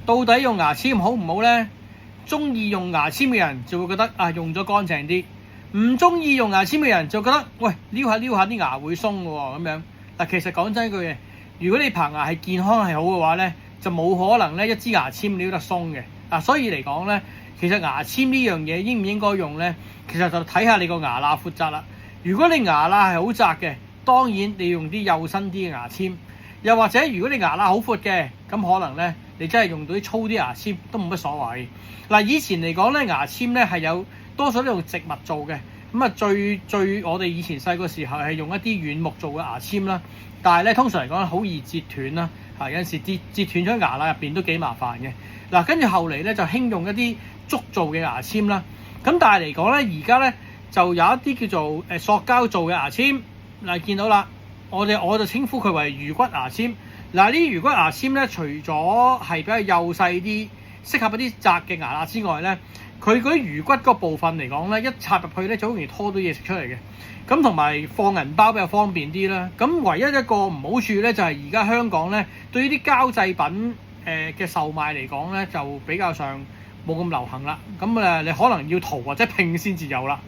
到底用牙籤好唔好呢？中意用牙籤嘅人就會覺得用咗乾淨啲，唔中意用牙籤嘅人就覺得喂，撩下啲牙會鬆嘅喎咁樣。嗱，其實講真句嘅，如果你棚牙係健康係好嘅話呢，就冇可能呢一支牙籤撩得鬆嘅。所以嚟講呢，其實牙籤呢樣嘢應唔應該用呢？其實就睇下你個牙罅闊窄啦。如果你牙罅係好窄嘅，當然你用啲幼身啲嘅牙籤。又或者如果你牙罅好闊嘅，咁可能呢，你真係用到啲粗啲牙籤都冇乜所謂。嗱，以前嚟講呢，牙籤呢係有多數都用植物做嘅。咁最我哋以前細個時候係用一啲軟木做嘅牙籤啦。但係咧通常嚟講好易折斷啦，有陣時折斷咗牙罅入邊都幾麻煩嘅。嗱，跟住後嚟咧就興用一啲竹做嘅牙籤啦。咁但係嚟講咧，而家咧就有一啲叫做塑膠做嘅牙籤。嗱，見到啦，我就稱呼佢為魚骨牙籤。嗱，呢啲魚骨牙籤咧，除咗係比較幼細啲，適合一啲窄嘅牙罅之外咧，佢嗰啲魚骨嗰部分嚟講咧，一插入去咧就好容易拖到嘢食出嚟嘅。咁同埋放銀包比較方便啲啦。咁唯一一個唔好處咧，就係而家香港咧對於啲膠製品嘅售賣嚟講咧，就比較上冇咁流行啦。咁你可能要淘或者拼先至有啦。